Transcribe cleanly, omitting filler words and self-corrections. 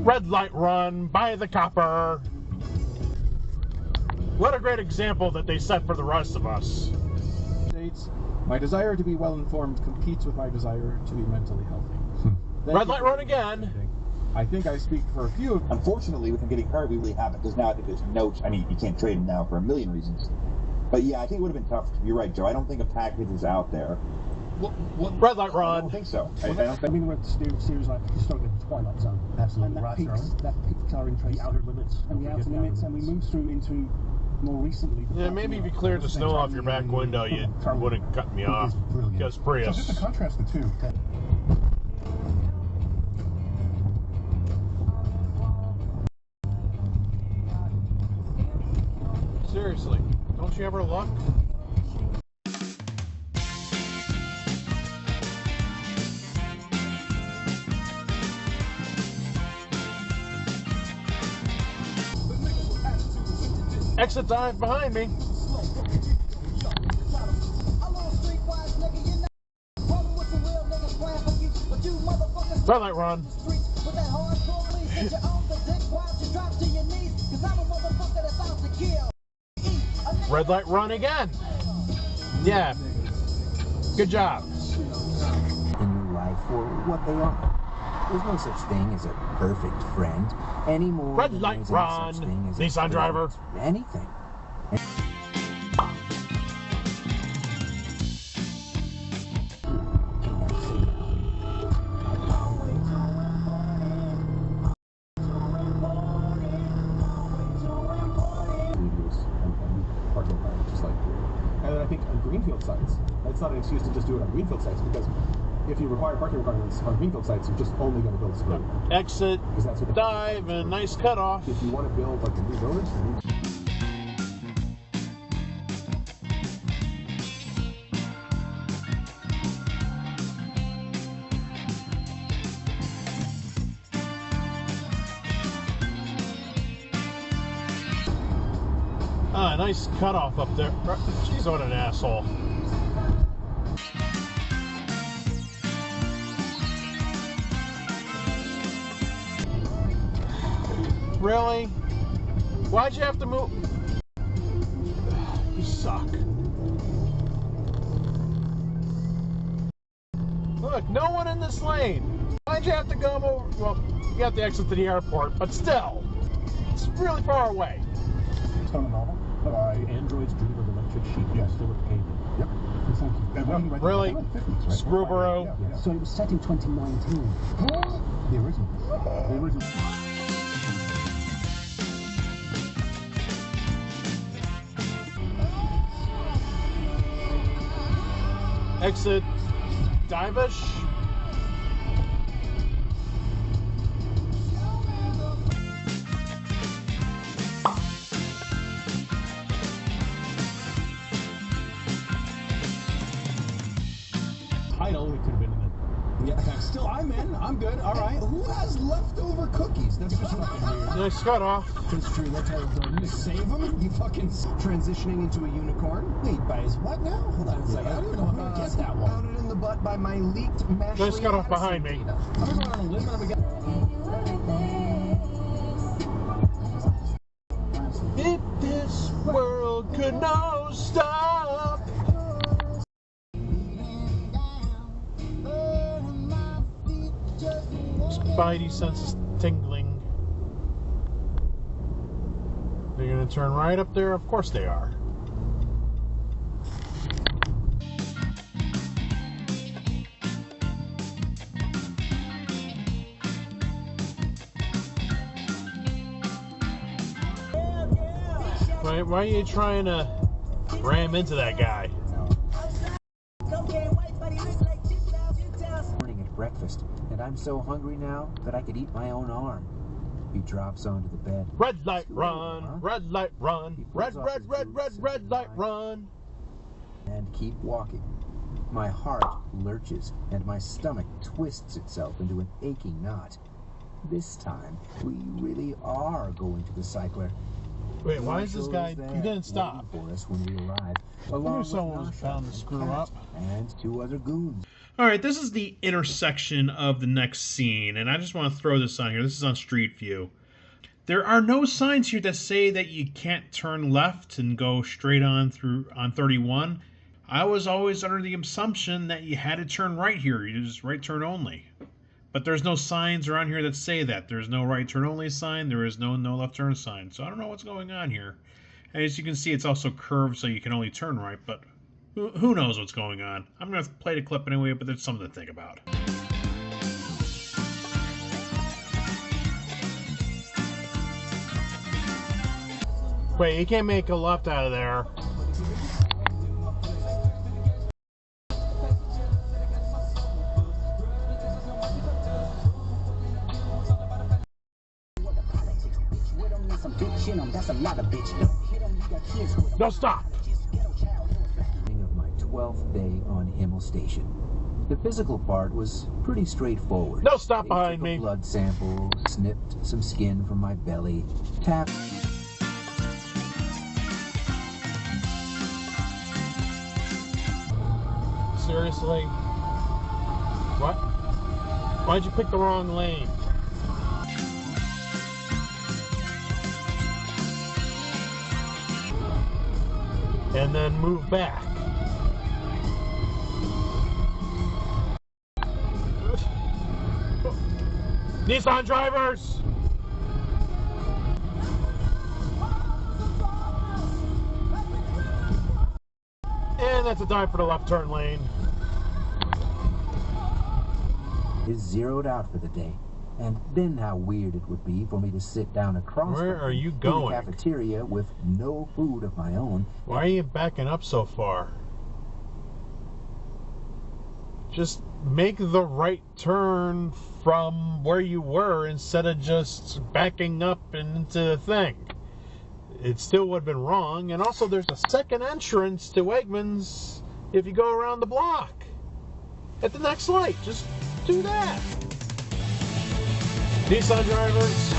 Red light run by the copper. What a great example that they set for the rest of us. States, my desire to be well-informed competes with my desire to be mentally healthy. Red light run again. I think I speak for a few of... Unfortunately, with him getting hurt, we really haven't. Because now I think there's no... I mean, you can't trade him now for a million reasons. But yeah, I think it would have been tough. You're right, Joe. I don't think a package is out there. Red light run. I don't think so. I mean, we're at the series like historically the Twilight Zone. Absolutely. And that peaks our interest. The outer limits. And the outer limits, and we move through into more recently. Yeah, maybe if you cleared the snow off your back window, you wouldn't cut me off. Because Prius. So just to contrast the two. Seriously, don't you ever look? Exit dive behind me. Red light run. Red light run again. Yeah. Good job. In your life for what they are. There's no such thing as a perfect friend anymore. Red light run. Nissan driver. Anything. And I think on greenfield sites, it's not an excuse to just do it on greenfield sites, because if you require parking requirements on greenfield sites, you're just only going to build a screen. Exit, dive, and a nice cutoff. If you want to build like a new village, nice cutoff up there. Jeez, what an asshole. Really? Why'd you have to move? You suck. Look, no one in this lane. Why'd you have to go over? Well, you got the exit to the airport, but still, it's really far away. It's on the novel. By Android's Dream of Electric Sheep. Yes. Still at pavement. Yep. Exactly. Really? Right? Screwboro. Yeah. So it was set in 2019. The original. The original. Exit Divish. Title, it could have been in the... yeah, still, I'm in. I'm good. All right. Who has leftover cookies? That's just weird. Nice cutoff. It's true. That's how it's done. You save them. You fucking transitioning into a unicorn. Wait, by his what now? Hold on a second. I don't even know how to get that one. Pounded in the butt by my leaked mashed. Nice cutoff behind me. I'm going on a limb and I'm gonna If this world could no stop. Spidey senses tingling. They're gonna turn right up there? Of course they are. Why are you trying to ram into that guy? Morning at breakfast, and I'm so hungry now that I could eat my own arm. He drops onto the bed. Red light run, red light run, red light run. And keep walking. My heart lurches, and my stomach twists itself into an aching knot. This time, we really are going to the cycler. Wait, why is this guy? He didn't stop. For us when we arrived. I knew someone was bound to screw up. And two other goons. Alright, this is the intersection of the next scene, and I just want to throw this on here. This is on Street View. There are no signs here that say that you can't turn left and go straight on through on 31. I was always under the assumption that you had to turn right here. You just right turn only. But there's no signs around here that say that. There's no right turn only sign. There is no left turn sign. So I don't know what's going on here. And as you can see, it's also curved so you can only turn right. But who knows what's going on. I'm going to play the clip anyway, but there's something to think about. Wait, you can't make a left out of there. No, stop! Of my 12th day on Himmel Station. The physical part was pretty straightforward. No, stop They behind took me. A blood sample, snipped some skin from my belly, tapped. Seriously? What? Why'd you pick the wrong lane? And then move back. Nissan drivers! And that's a dive for the left turn lane. Is zeroed out for the day. And then how weird it would be for me to sit down across Where are you in going? the cafeteria with no food of my own. Why are you backing up so far? Just make the right turn from where you were instead of just backing up into the thing. It still would have been wrong. And also there's a second entrance to Wegmans if you go around the block. At the next light, just do that. Nissan drivers,